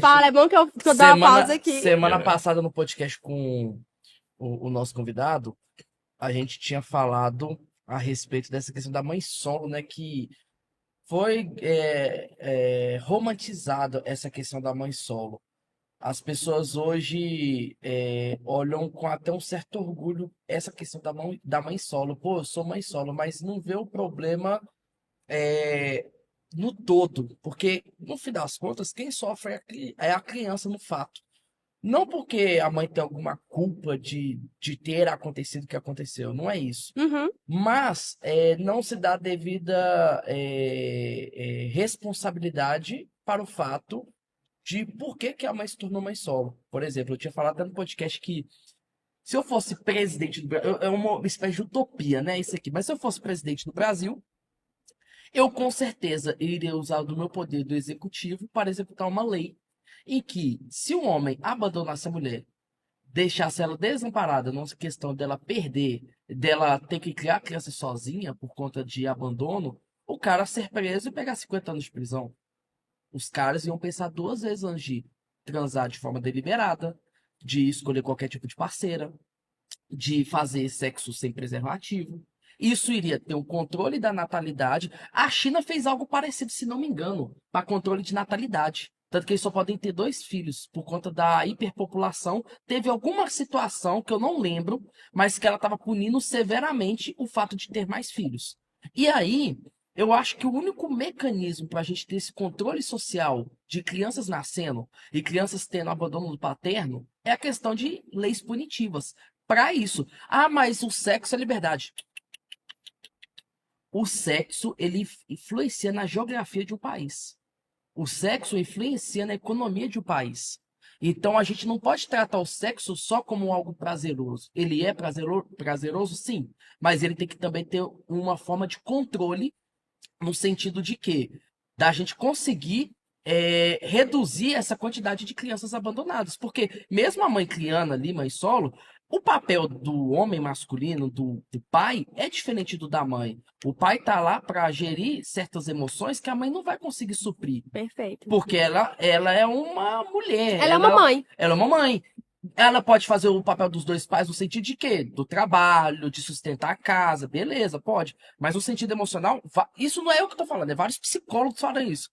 Fala, é bom que eu dou uma pausa aqui. Semana passada no podcast com o nosso convidado, a gente tinha falado a respeito dessa questão da mãe solo, né? Que foi romantizado essa questão da mãe solo. As pessoas hoje olham com até um certo orgulho essa questão da mãe solo. Pô, eu sou mãe solo, mas não vê o problema é, no todo, porque no fim das contas, quem sofre é a criança no fato. Não porque a mãe tem alguma culpa de ter acontecido o que aconteceu, não é isso. Uhum. Mas não se dá devida responsabilidade para o fato de por que que a mãe se tornou mãe solo. Por exemplo, eu tinha falado até no podcast que se eu fosse presidente do Brasil, é uma espécie de utopia, né, isso aqui, mas se eu fosse presidente do Brasil, eu com certeza iria usar do meu poder do executivo para executar uma lei em que, se um homem abandonasse a mulher, deixasse ela desamparada, numa questão dela perder, dela ter que criar a criança sozinha por conta de abandono, o cara ser preso e pegar 50 anos de prisão. Os caras iam pensar duas vezes antes de transar de forma deliberada, de escolher qualquer tipo de parceira, de fazer sexo sem preservativo. Isso iria ter um controle da natalidade. A China fez algo parecido, se não me engano, para controle de natalidade. Tanto que eles só podem ter 2 filhos por conta da hiperpopulação. Teve alguma situação que eu não lembro, mas que ela estava punindo severamente o fato de ter mais filhos. E aí, eu acho que o único mecanismo para a gente ter esse controle social de crianças nascendo e crianças tendo abandono paterno é a questão de leis punitivas para isso. Ah, mas o sexo é liberdade. O sexo, ele influencia na geografia de um país. O sexo influencia na economia de um país. Então a gente não pode tratar o sexo só como algo prazeroso. Ele é prazeroso, sim, mas ele tem que também ter uma forma de controle no sentido de que da gente conseguir reduzir essa quantidade de crianças abandonadas. Porque mesmo a mãe criando ali, mãe solo, o papel do homem masculino, do pai, é diferente do da mãe. O pai tá lá para gerir certas emoções que a mãe não vai conseguir suprir. Perfeito. Porque ela é uma mulher. Ela é uma mãe. Ela é uma mãe. Ela pode fazer o papel dos dois pais no sentido de quê? Do trabalho, de sustentar a casa, beleza, pode. Mas no sentido emocional, isso não é eu que tô falando, é vários psicólogos falam isso.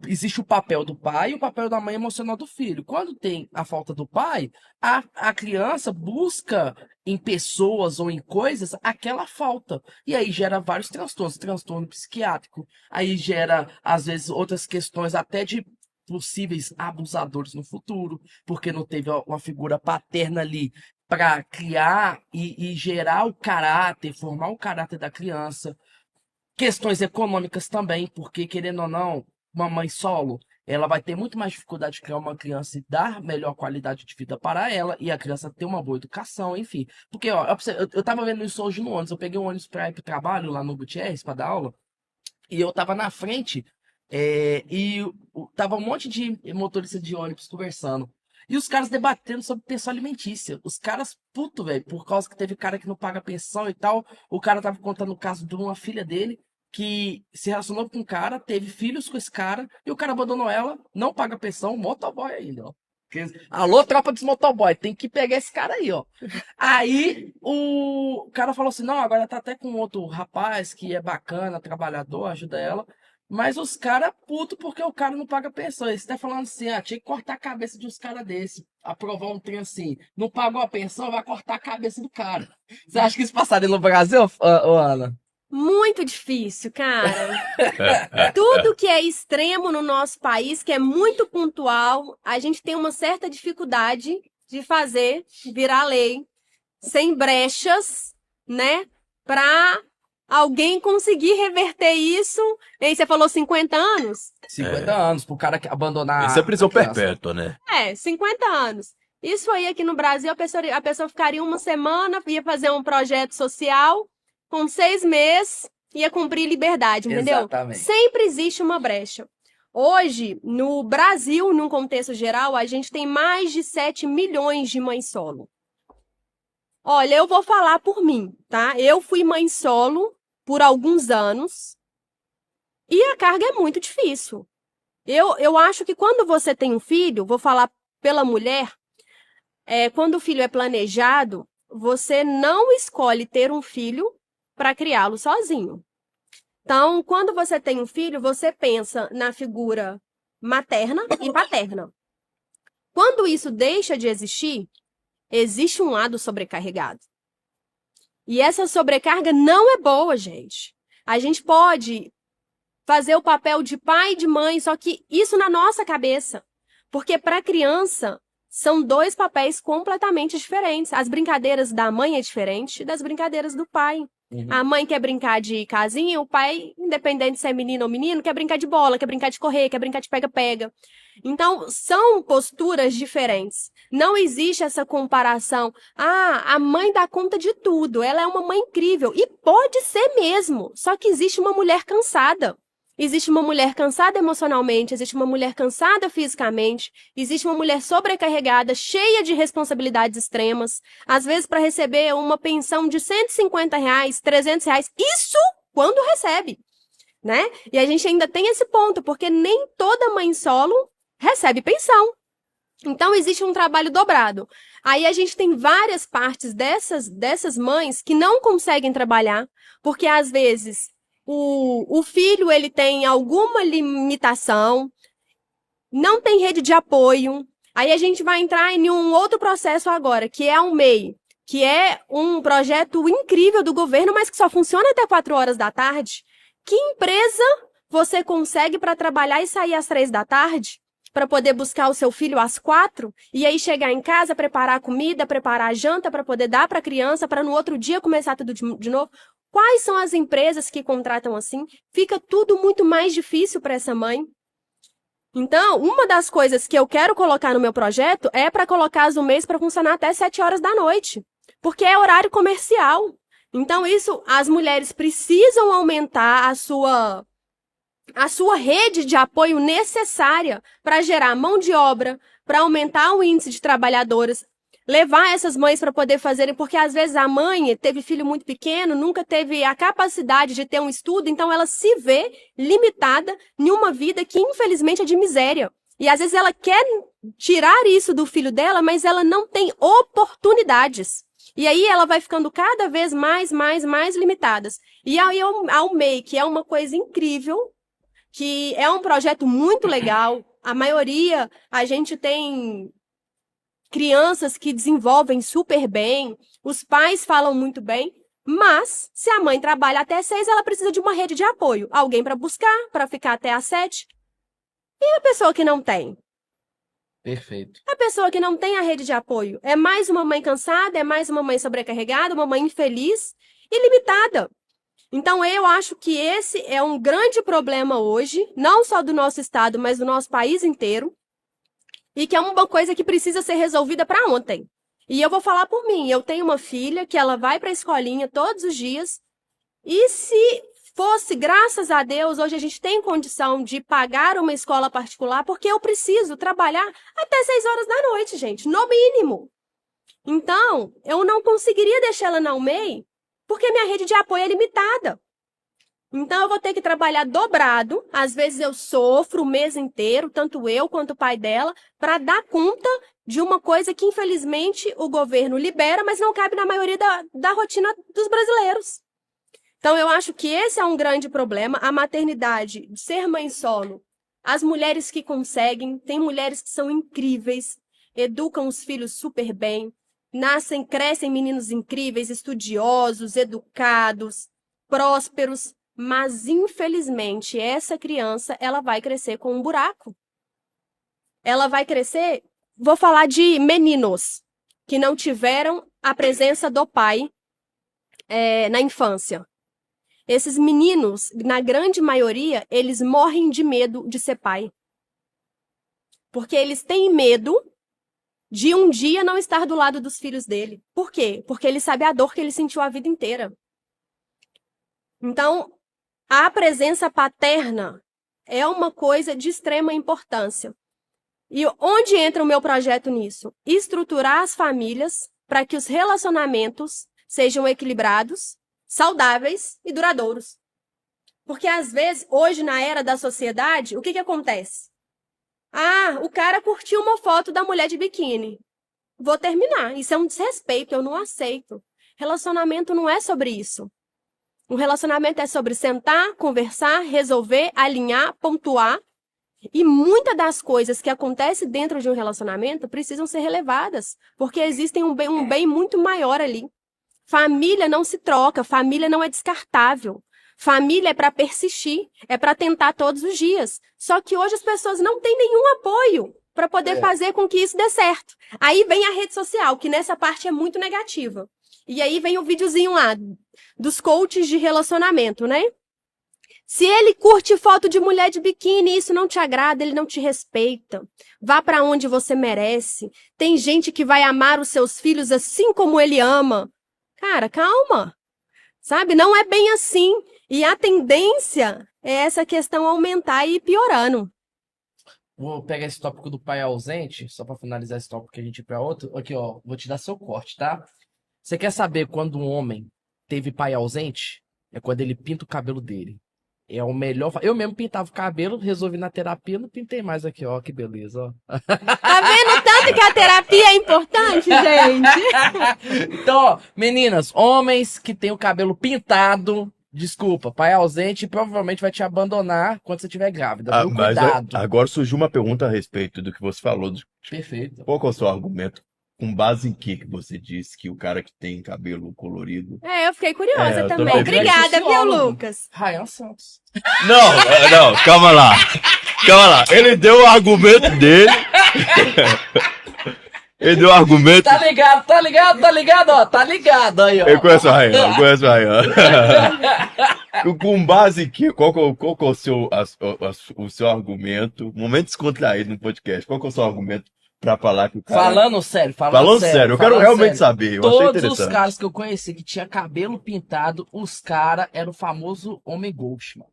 Existe o papel do pai e o papel da mãe emocional do filho. Quando tem a falta do pai, a criança busca em pessoas ou em coisas aquela falta. E aí gera vários transtornos, transtorno psiquiátrico, aí gera, às vezes, outras questões até de possíveis abusadores no futuro, porque não teve uma figura paterna ali para criar e gerar o caráter, formar o caráter da criança. Questões econômicas também, porque querendo ou não, uma mãe solo, ela vai ter muito mais dificuldade de criar uma criança e dar melhor qualidade de vida para ela e a criança ter uma boa educação, enfim. Porque, ó, eu tava vendo isso hoje no ônibus, eu peguei um ônibus para ir pro trabalho lá no Gutierrez para dar aula, e eu tava na frente tava um monte de motorista de ônibus conversando. E os caras debatendo sobre pensão alimentícia. Os caras, puto, velho, por causa que teve cara que não paga pensão e tal. O cara tava contando o caso de uma filha dele que se relacionou com um cara, teve filhos com esse cara, e o cara abandonou ela, não paga pensão, motoboy ainda, ó. Alô, tropa dos motoboy, tem que pegar esse cara aí, ó. Aí o cara falou assim: não, agora tá até com outro rapaz que é bacana, trabalhador, ajuda ela. Mas os caras puto porque o cara não paga pensão. Eles tá falando assim: tinha que cortar a cabeça de uns caras desse. Aprovar um trem assim. Não pagou a pensão, vai cortar a cabeça do cara. Você acha que isso passaria no Brasil, Ana? Muito difícil, cara. Tudo que é extremo no nosso país, que é muito pontual, a gente tem uma certa dificuldade de fazer virar lei, sem brechas, né? Pra alguém conseguir reverter isso. E aí você falou 50 anos? 50 anos pro cara abandonar. Isso é prisão a criança. perpétua, né? 50 anos. Isso aí aqui no Brasil, a pessoa ficaria uma semana, ia fazer um projeto social, com 6 meses, ia cumprir liberdade, entendeu? Exatamente. Sempre existe uma brecha. Hoje, no Brasil, num contexto geral, a gente tem mais de 7 milhões de mães solo. Olha, eu vou falar por mim, tá? Eu fui mãe solo por alguns anos e a carga é muito difícil. Eu acho que quando você tem um filho, vou falar pela mulher, quando o filho é planejado, você não escolhe ter um filho para criá-lo sozinho. Então, quando você tem um filho, você pensa na figura materna e paterna. Quando isso deixa de existir, existe um lado sobrecarregado. E essa sobrecarga não é boa, gente. A gente pode fazer o papel de pai e de mãe, só que isso na nossa cabeça. Porque para a criança, são dois papéis completamente diferentes. As brincadeiras da mãe é diferente das brincadeiras do pai. A mãe quer brincar de casinha, o pai, independente se é menino ou menino, quer brincar de bola, quer brincar de correr, quer brincar de pega-pega. Então, são posturas diferentes. Não existe essa comparação. Ah, a mãe dá conta de tudo, ela é uma mãe incrível. E pode ser mesmo, só que existe uma mulher cansada. Existe uma mulher cansada emocionalmente, existe uma mulher cansada fisicamente, existe uma mulher sobrecarregada, cheia de responsabilidades extremas, às vezes para receber uma pensão de R$ 150, R$ 300, isso quando recebe, né? E a gente ainda tem esse ponto, porque nem toda mãe solo recebe pensão. Então, existe um trabalho dobrado. Aí a gente tem várias partes dessas mães que não conseguem trabalhar, porque às vezes o filho ele tem alguma limitação, não tem rede de apoio. Aí a gente vai entrar em um outro processo agora, que é o MEI, que é um projeto incrível do governo, mas que só funciona até 4 horas da tarde. Que empresa você consegue para trabalhar e sair às 3 da tarde? Para poder buscar o seu filho às 4, e aí chegar em casa, preparar a comida, preparar a janta para poder dar para a criança, para no outro dia começar tudo de novo. Quais são as empresas que contratam assim? Fica tudo muito mais difícil para essa mãe. Então, uma das coisas que eu quero colocar no meu projeto é para colocar as do mês para funcionar até 7 horas da noite, porque é horário comercial. Então, isso, as mulheres precisam aumentar a sua rede de apoio necessária para gerar mão de obra, para aumentar o índice de trabalhadoras, levar essas mães para poder fazerem, porque às vezes a mãe teve filho muito pequeno, nunca teve a capacidade de ter um estudo, então ela se vê limitada em uma vida que infelizmente é de miséria. E às vezes ela quer tirar isso do filho dela, mas ela não tem oportunidades. E aí ela vai ficando cada vez mais limitadas. E aí ao MEI, que é uma coisa incrível, que é um projeto muito legal. A maioria, a gente tem crianças que desenvolvem super bem, os pais falam muito bem, mas se a mãe trabalha até 6, ela precisa de uma rede de apoio. Alguém para buscar, para ficar até às 7. E a pessoa que não tem? Perfeito. A pessoa que não tem a rede de apoio é mais uma mãe cansada, é mais uma mãe sobrecarregada, uma mãe infeliz e limitada. Então, eu acho que esse é um grande problema hoje, não só do nosso estado, mas do nosso país inteiro, e que é uma coisa que precisa ser resolvida para ontem. E eu vou falar por mim, eu tenho uma filha que ela vai para a escolinha todos os dias, e se fosse, graças a Deus, hoje a gente tem condição de pagar uma escola particular, porque eu preciso trabalhar até 6 horas da noite, gente, no mínimo. Então, eu não conseguiria deixar ela na UMEI, porque minha rede de apoio é limitada. Então, eu vou ter que trabalhar dobrado. Às vezes, eu sofro o mês inteiro, tanto eu quanto o pai dela, para dar conta de uma coisa que, infelizmente, o governo libera, mas não cabe na maioria da rotina dos brasileiros. Então, eu acho que esse é um grande problema. A maternidade, ser mãe solo, as mulheres que conseguem, tem mulheres que são incríveis, educam os filhos super bem, crescem meninos incríveis, estudiosos, educados, prósperos, mas infelizmente essa criança ela vai crescer com um buraco. Ela vai crescer, vou falar de meninos que não tiveram a presença do pai na infância. Esses meninos, na grande maioria, eles morrem de medo de ser pai. Porque eles têm medo de um dia não estar do lado dos filhos dele. Por quê? Porque ele sabe a dor que ele sentiu a vida inteira. Então, a presença paterna é uma coisa de extrema importância. E onde entra o meu projeto nisso? Estruturar as famílias para que os relacionamentos sejam equilibrados, saudáveis e duradouros. Porque, às vezes, hoje, na era da sociedade, o que acontece? Ah, o cara curtiu uma foto da mulher de biquíni. Vou terminar. Isso é um desrespeito, eu não aceito. Relacionamento não é sobre isso. Um relacionamento é sobre sentar, conversar, resolver, alinhar, pontuar. E muitas das coisas que acontecem dentro de um relacionamento precisam ser relevadas, porque existem um bem muito maior ali. Família não se troca, família não é descartável. Família é para persistir, é para tentar todos os dias. Só que hoje as pessoas não têm nenhum apoio para poder fazer com que isso dê certo. Aí vem a rede social, que nessa parte é muito negativa. E aí vem o videozinho lá dos coaches de relacionamento, né? Se ele curte foto de mulher de biquíni e isso não te agrada, ele não te respeita. Vá para onde você merece. Tem gente que vai amar os seus filhos assim como ele ama. Cara, calma. Sabe? Não é bem assim. E a tendência é essa questão aumentar e ir piorando. Vou pegar esse tópico do pai ausente, só pra finalizar esse tópico que a gente ir pra outro. Aqui, ó, vou te dar seu corte, tá? Você quer saber quando um homem teve pai ausente? É quando ele pinta o cabelo dele. É o melhor. Eu mesmo pintava o cabelo, resolvi na terapia, não pintei mais aqui, ó, que beleza, ó. Tá vendo tanto que a terapia é importante, gente? Então, ó, meninas, homens que têm o cabelo pintado, desculpa, pai ausente, provavelmente vai te abandonar quando você estiver grávida. Viu? Mas Cuidado. agora surgiu uma pergunta a respeito do que você falou. Perfeito. Qual que é o seu argumento? Com base em que você disse que o cara que tem cabelo colorido... Eu fiquei curiosa eu também. também. Obrigada, viu, Sociólogo. Lucas? Ryan Santos. Não, calma lá. Calma lá. Ele deu o argumento dele. Ele deu o argumento... Tá ligado, ó. Tá ligado aí, ó. Eu conheço o Ryan, Com base em que? Qual que é o seu argumento? Momento descontraído no podcast. Qual que é o seu argumento pra falar que o cara... Falando sério. Eu quero realmente saber. Eu achei Todos os interessante. caras que eu conheci que tinha cabelo pintado, os caras eram o famoso homem ghost, mano.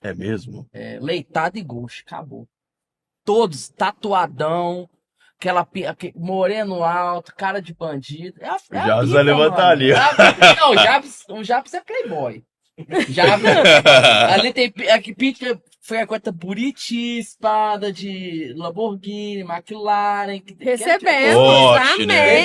É mesmo? Leitado e ghost, acabou. Todos, tatuadão, moreno alto, cara de bandido. O Jabs vai levantar ali. Não, o Jabs é playboy. Ali tem aqui pinta frequenta Buriti, espada de Lamborghini, McLaren. Recebemos, Porsche, né?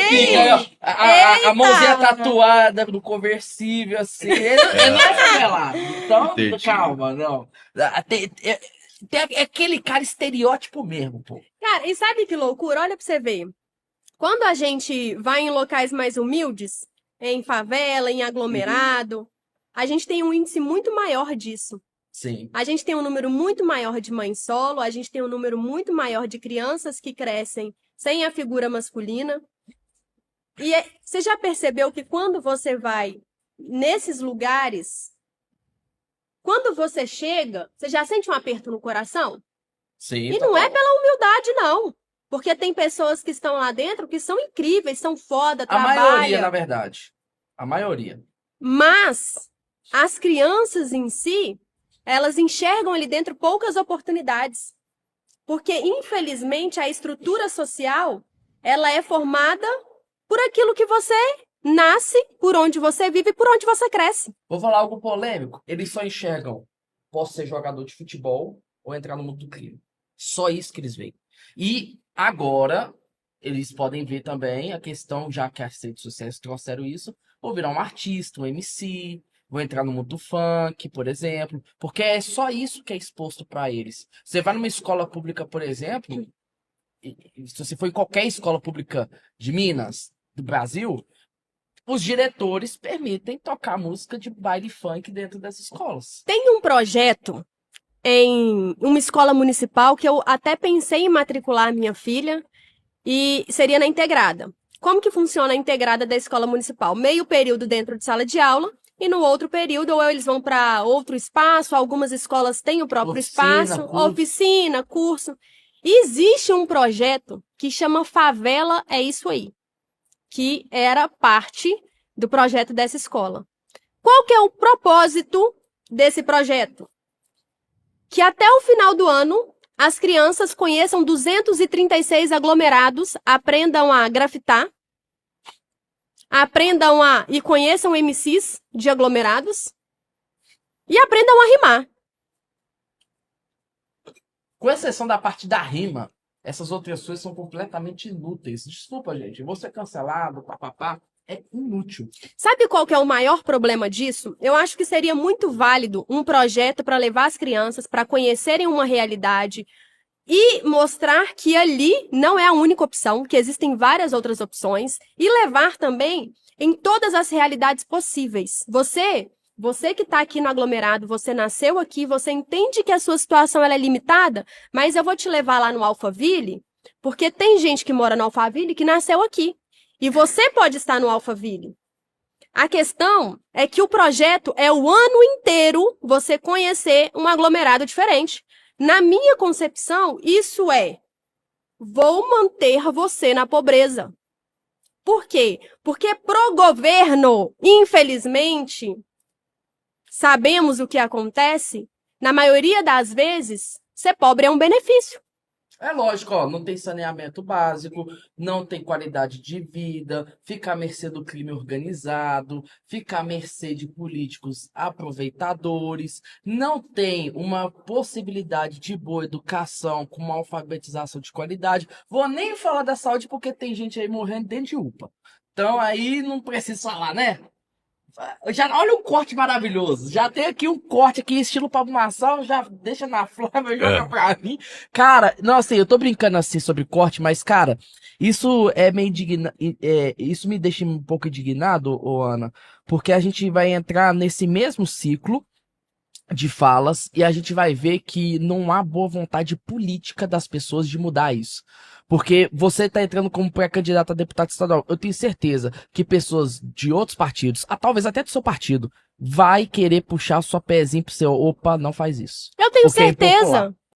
amém! A mãozinha Eita! tatuada no conversível, assim. Ele não é favelado. Então, Entendi. calma, não. É aquele cara estereótipo mesmo, pô. Cara, e sabe que loucura? Olha pra você ver. Quando a gente vai em locais mais humildes, em favela, em aglomerado, a gente tem um índice muito maior disso. Sim. A gente tem um número muito maior de mães solo, a gente tem um número muito maior de crianças que crescem sem a figura masculina. E você já percebeu que quando você vai nesses lugares, quando você chega, você já sente um aperto no coração? Sim. E não é pela humildade, não. Porque tem pessoas que estão lá dentro que são incríveis, são foda, A maioria, na trabalham. verdade. A maioria. Mas as crianças em si, elas enxergam ali dentro poucas oportunidades. Porque, infelizmente, a estrutura social, ela é formada por aquilo que você nasce, por onde você vive e por onde você cresce. Vou falar algo polêmico. Eles só enxergam, posso ser jogador de futebol ou entrar no mundo do crime. Só isso que eles veem. E agora, eles podem ver também a questão, já que as redes sociais trouxeram isso, vou virar um artista, um MC, vou entrar no mundo do funk, por exemplo, porque é só isso que é exposto para eles. Você vai numa escola pública, por exemplo, e se você for em qualquer escola pública de Minas, do Brasil, os diretores permitem tocar música de baile funk dentro das escolas. Tem um projeto em uma escola municipal que eu até pensei em matricular a minha filha e seria na integrada. Como que funciona a integrada da escola municipal? Meio período dentro de sala de aula e no outro período ou eles vão para outro espaço, algumas escolas têm o próprio espaço, oficina, curso. E existe um projeto que chama Favela é Isso Aí, que era parte do projeto dessa escola. Qual que é o propósito desse projeto? Que até o final do ano, as crianças conheçam 236 aglomerados, aprendam a grafitar, aprendam e conheçam MCs de aglomerados e aprendam a rimar. Com exceção da parte da rima, essas outras coisas são completamente inúteis. Desculpa, gente, eu vou ser cancelado, papapá. É inútil. Sabe qual que é o maior problema disso? Eu acho que seria muito válido um projeto para levar as crianças para conhecerem uma realidade e mostrar que ali não é a única opção, que existem várias outras opções, e levar também em todas as realidades possíveis. Você que está aqui no aglomerado, você nasceu aqui, você entende que a sua situação ela é limitada, mas eu vou te levar lá no Alphaville, porque tem gente que mora no Alphaville que nasceu aqui. E você pode estar no Alphaville. A questão é que o projeto é o ano inteiro você conhecer um aglomerado diferente. Na minha concepção, isso é: vou manter você na pobreza. Por quê? Porque pro governo, infelizmente, sabemos o que acontece, na maioria das vezes, ser pobre é um benefício. É lógico, ó, não tem saneamento básico, não tem qualidade de vida, fica à mercê do crime organizado, fica à mercê de políticos aproveitadores, não tem uma possibilidade de boa educação com uma alfabetização de qualidade. Vou nem falar da saúde porque tem gente aí morrendo dentro de UPA. Então aí não preciso falar, né? Já, olha um corte maravilhoso. Já tem aqui um corte aqui, estilo Pablo Marçal. Já deixa na Flávia, joga pra mim. Cara, nossa, eu tô brincando assim sobre corte, mas, cara, isso é meio isso me deixa um pouco indignado, ô Ana, porque a gente vai entrar nesse mesmo ciclo de falas e a gente vai ver que não há boa vontade política das pessoas de mudar isso. Porque você tá entrando como pré-candidato a deputado estadual. Eu tenho certeza que pessoas de outros partidos, talvez até do seu partido, vai querer puxar o seu pezinho pro seu, opa, não faz isso. Eu tenho Porque é impopular. certeza.